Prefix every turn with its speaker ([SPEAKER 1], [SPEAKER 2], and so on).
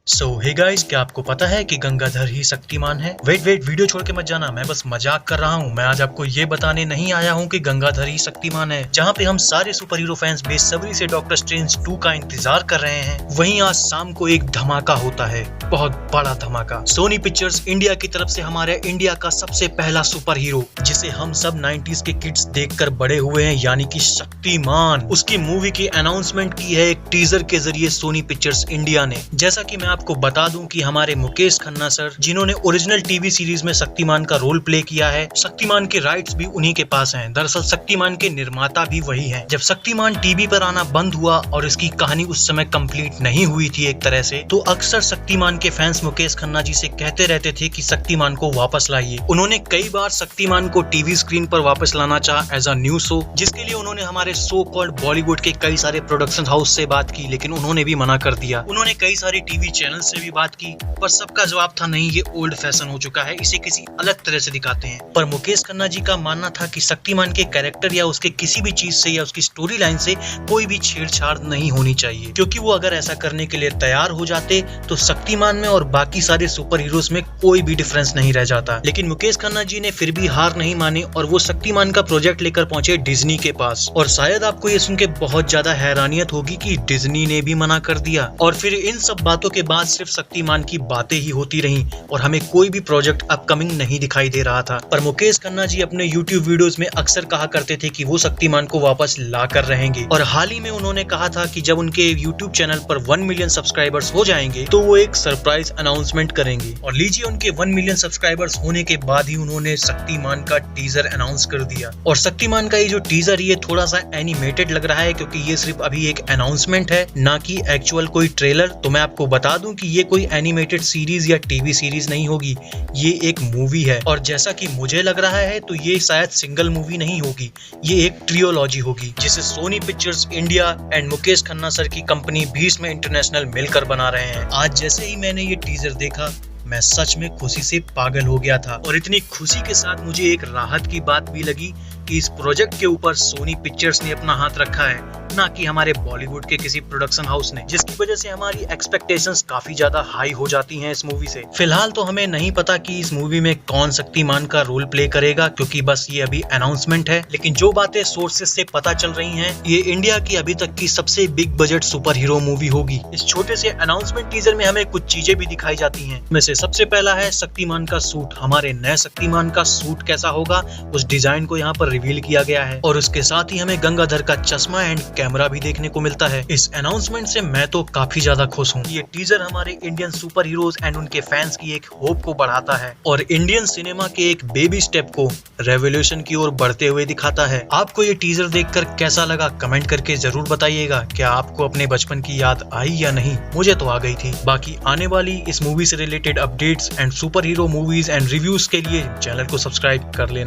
[SPEAKER 1] सो hey guys, क्या आपको पता है कि गंगाधर ही शक्तिमान है? वेट वीडियो छोड़ के मत जाना, मैं बस मजाक कर रहा हूँ। मैं आज आपको ये बताने नहीं आया हूँ कि गंगाधर ही शक्तिमान है। जहाँ पे हम सारे सुपर हीरो फैंस बेसब्री से डॉक्टर स्ट्रेंज 2 का इंतजार कर रहे हैं, वहीं आज शाम को एक धमाका होता है, बहुत बड़ा धमाका। सोनी पिक्चर्स इंडिया की तरफ से हमारे इंडिया का सबसे पहला सुपर हीरो, जिसे हम सब 90s के किड्स देखकर बड़े हुए हैं, यानी कि शक्तिमान, उसकी मूवी की अनाउंसमेंट की है एक टीजर के जरिए सोनी पिक्चर्स इंडिया ने। जैसा कि मैं आपको बता दूं कि हमारे मुकेश खन्ना सर, जिन्होंने ओरिजिनल टीवी सीरीज में शक्तिमान का रोल प्ले किया है, शक्तिमान के राइट्स भी उन्हीं के पास हैं। दरअसल शक्तिमान के निर्माता भी वही हैं। जब शक्तिमान टीवी पर आना बंद हुआ और इसकी कहानी उस समय कंप्लीट नहीं हुई थी एक तरह से, तो अक्सर शक्तिमान के फैंस मुकेश खन्ना जी से कहते रहते थे कि शक्तिमान को वापस लाइए। उन्होंने कई बार शक्तिमान को टीवी स्क्रीन पर वापस लाना चाहा एज अ न्यू शो, जिसके लिए उन्होंने हमारे सो कॉल्ड बॉलीवुड के कई सारे प्रोडक्शन हाउस से बात की, लेकिन उन्होंने भी मना कर दिया। उन्होंने कई सारे टीवी चैनल से भी बात की, पर सबका जवाब था नहीं, ये ओल्ड फैशन हो चुका है, इसे किसी अलग तरह से दिखाते हैं। पर मुकेश खन्ना जी का मानना था कि शक्तिमान के कैरेक्टर या उसके किसी भी चीज से या उसकी स्टोरी लाइन से कोई भी छेड़छाड़ नहीं होनी चाहिए, क्योंकि वो अगर ऐसा करने के लिए तैयार हो जाते तो शक्तिमान में और बाकी सारे सुपर हीरोज में कोई भी डिफरेंस नहीं रह जाता। लेकिन मुकेश खन्ना जी ने फिर भी हार नहीं मानी और वो शक्तिमान का प्रोजेक्ट लेकर पहुंचे डिज्नी के पास। और शायद आपको ये सुन के बहुत ज्यादा हैरानियत होगी कि डिज्नी ने भी मना कर दिया, और फिर इन सब बातों के बाद सिर्फ शक्तिमान की बातें ही होती रहीं और हमें कोई भी प्रोजेक्ट अपकमिंग नहीं दिखाई दे रहा था। पर मुकेश खन्ना जी अपने यूट्यूब वीडियोस में अक्सर कहा करते थे कि वो शक्तिमान को वापस ला कर रहेंगे, और हाल ही में उन्होंने कहा था कि जब उनके यूट्यूब चैनल पर 1 मिलियन सब्सक्राइबर्स हो जाएंगे तो वो एक सरप्राइज अनाउंसमेंट करेंगे। और लीजिए, उनके 1 मिलियन सब्सक्राइबर्स होने के बाद ही उन्होंने शक्तिमान का टीजर अनाउंस कर दिया। और शक्तिमान का ये जो टीजर, ये थोड़ा सा एनिमेटेड लग रहा है, क्योंकि ये सिर्फ अभी एक अनाउंसमेंट है, ना कि एक्चुअल कोई ट्रेलर। तो मैं आपको बता दूं कि ये कोई एनिमेटेड सीरीज या टीवी सीरीज नहीं होगी, ये एक मूवी है। और जैसा कि मुझे लग रहा है तो ये शायद सिंगल मूवी नहीं होगी, ये एक ट्रियोलॉजी होगी, जिसे Sony Pictures India and Mukesh Khanna sir की कंपनी भीष्म इंटरनेशनल मिलकर बना रहे हैं। आज जैसे ही मैंने ये टीजर देखा, मैं सच में खुशी से पागल हो गया था। और इतनी खुशी के साथ मुझे एक राहत की बात भी लगी कि इस प्रोजेक्ट के ऊपर सोनी पिक्चर्स ने अपना हाथ रखा है, ना कि हमारे बॉलीवुड के किसी प्रोडक्शन हाउस ने, जिसकी वजह से हमारी एक्सपेक्टेशंस काफी ज्यादा हाई हो जाती हैं इस मूवी से। फिलहाल तो हमें नहीं पता कि इस मूवी में कौन शक्तिमान का रोल प्ले करेगा, क्योंकि बस ये अभी अनाउंसमेंट है। लेकिन जो बातें सोर्सेस से पता चल रही हैं, ये इंडिया की अभी तक की सबसे big budget super hero movie होगी। इस छोटे से अनाउंसमेंट टीजर में हमें कुछ चीजें भी दिखाई जाती हैं। में से सबसे पहला है शक्तिमान का सूट। हमारे नए शक्तिमान का सूट कैसा होगा, उस डिजाइन को यहाँ पर रिवील किया गया है। और उसके साथ ही हमें गंगाधर का चश्मा एंड कैमरा भी देखने को मिलता है। इस अनाउंसमेंट से मैं तो काफी ज्यादा खुश हूँ। ये टीजर हमारे इंडियन सुपर हीरोज एंड उनके फैंस की एक होप को बढ़ाता है और इंडियन सिनेमा के एक बेबी स्टेप को रेवोल्यूशन की ओर बढ़ते हुए दिखाता है। आपको ये टीजर देखकर कैसा लगा, कमेंट करके जरूर बताइएगा। क्या आपको अपने बचपन की याद आई या नहीं? मुझे तो आ गई थी। बाकी आने वाली इस मूवी से related updates and super hero movies and reviews के लिए चैनल को सब्सक्राइब कर लेना।